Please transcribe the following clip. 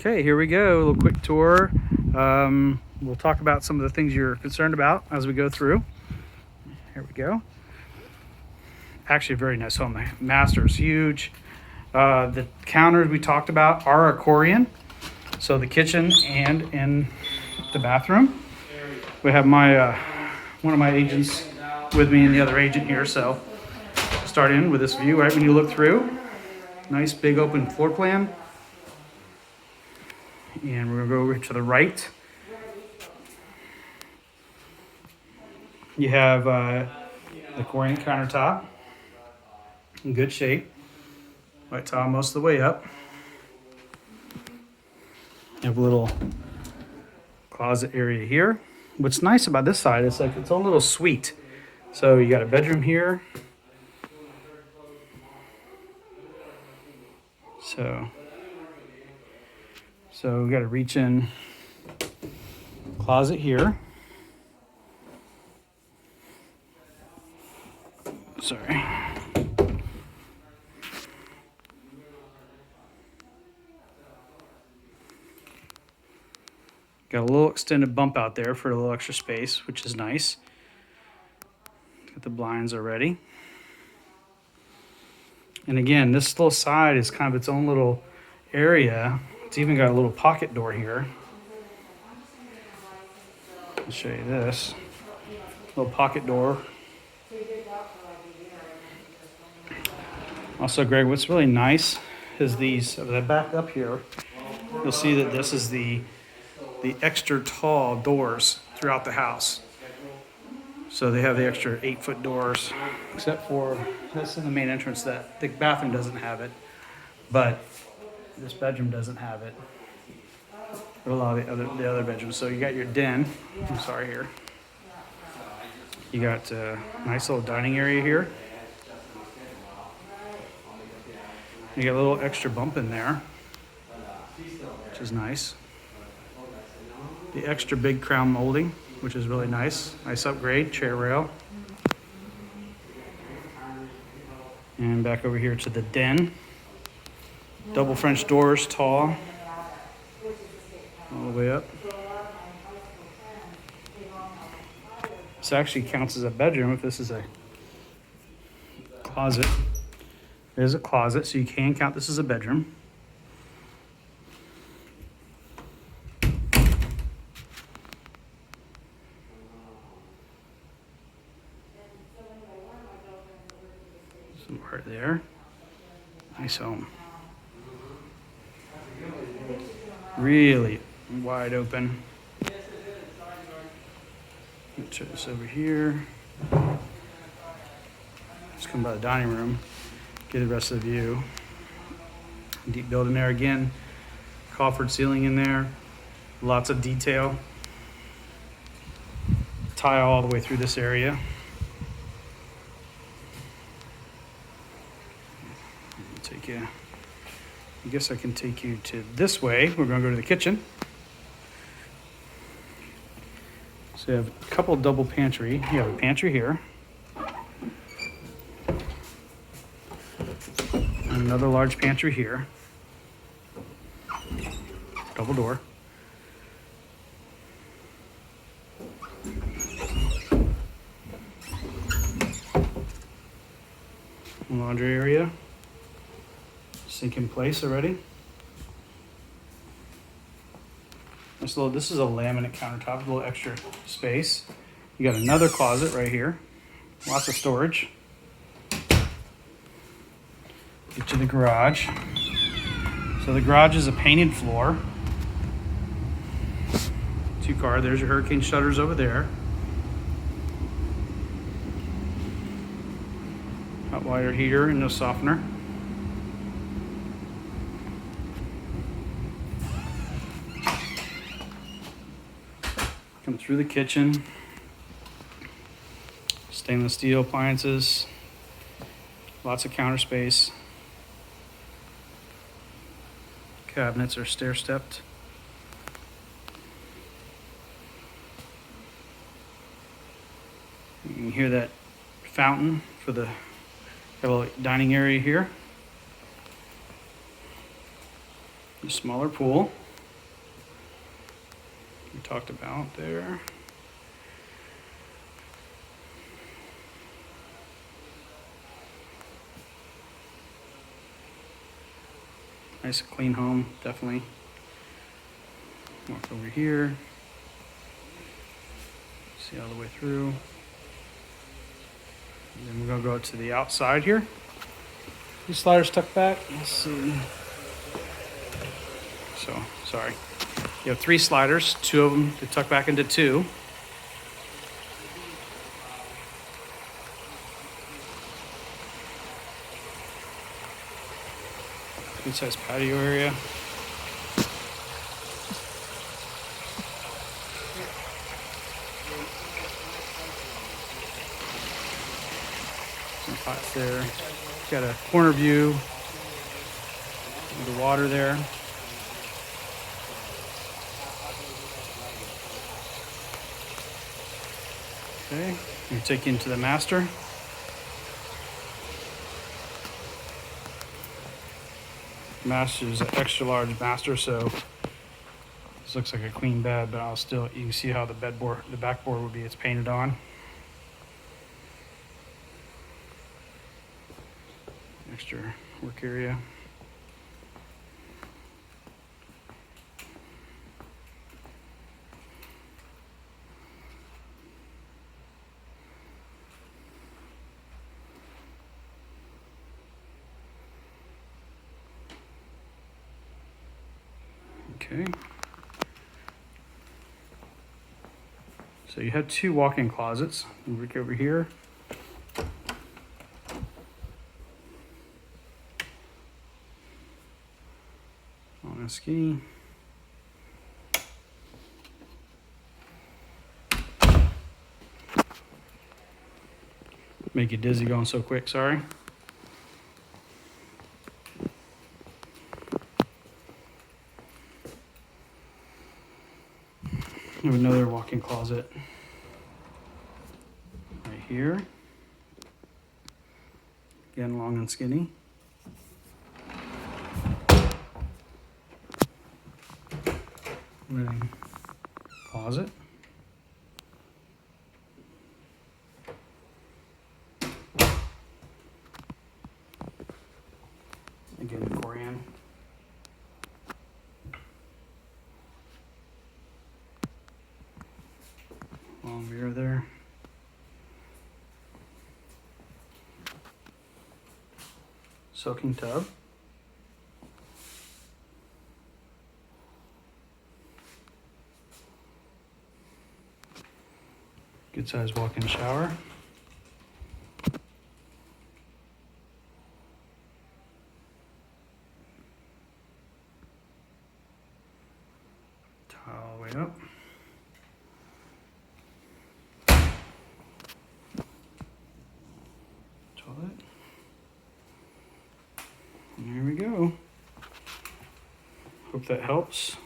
Okay, here we go. A little quick tour. We'll talk about some of the things you're concerned about as we go through. Here we go. Actually, a very nice home. The master is huge. The counters we talked about are Acorian. So the kitchen and in the bathroom. We have my one of my agents with me and the other agent here. So start in with this view right when you look through. Nice big open floor plan. And we're gonna go over to the right. You have the Acorian countertop in good shape. White tile most of the way up. You have a little closet area here. What's nice about this side is like its own little suite. So you got a bedroom here. So we got a reach in closet here. Sorry. Got a little extended bump out there for a little extra space, which is nice. Got the blinds already. And again, this little side is kind of its own little area. It's even got a little pocket door here. I'll show you this. Little pocket door. Also, Greg, what's really nice is these, if I back up here, you'll see that this is the extra tall doors throughout the house. So they have the extra 8-foot doors, except for this in the main entrance. That the bathroom doesn't have it, but this bedroom doesn't have it. But a lot of the other bedrooms. So you got your den. I'm sorry here. You got a nice little dining area here. You got a little extra bump in there, which is nice. The extra big crown molding, which is really nice. Nice upgrade, chair rail. And back over here to the den. Double French doors, tall. All the way up. This actually counts as a bedroom if this is a closet. It is a closet, so you can count this as a bedroom. Some part there. Nice home. Really wide open. Let's turn this over here. Let's come by the dining room. Get the rest of the view. Deep build in there again. Coffered ceiling in there. Lots of detail. Tile all the way through this area. I guess I can take you to this way. We're going to go to the kitchen. So you have a couple double pantry. You have a pantry here. And another large pantry here. Double door. Laundry area. Sink in place already. This is a laminate countertop, a little extra space. You got another closet right here. Lots of storage. Get to the garage. So the garage is a painted floor. 2-car, there's your hurricane shutters over there. Hot water heater and no softener. Come through the kitchen. Stainless steel appliances. Lots of counter space. Cabinets are stair-stepped. You can hear that fountain for the little dining area here. A smaller pool. we talked about there. Nice clean home, definitely. Walk over here. See all the way through. And then we're gonna go to the outside here. These sliders tucked back. Let's see. So, sorry. You have 3 sliders, 2 of them to tuck back into 2. Good sized patio area. Some pots there. Got a corner view of the water there. Okay, we take you into the master. Master is an extra large master, so this looks like a queen bed, but I'll still, you can see how the backboard would be, it's painted on. Extra work area. Okay. So you have 2 walk-in closets. Look over here. On a ski. Make you dizzy going so quick, sorry. We have another walk-in closet right here. Again, long and skinny. Living closet. Again, Corian. Long mirror there. Soaking tub. Good sized walk-in shower. Tile all the way up. Toilet. And there we go. Hope that helps.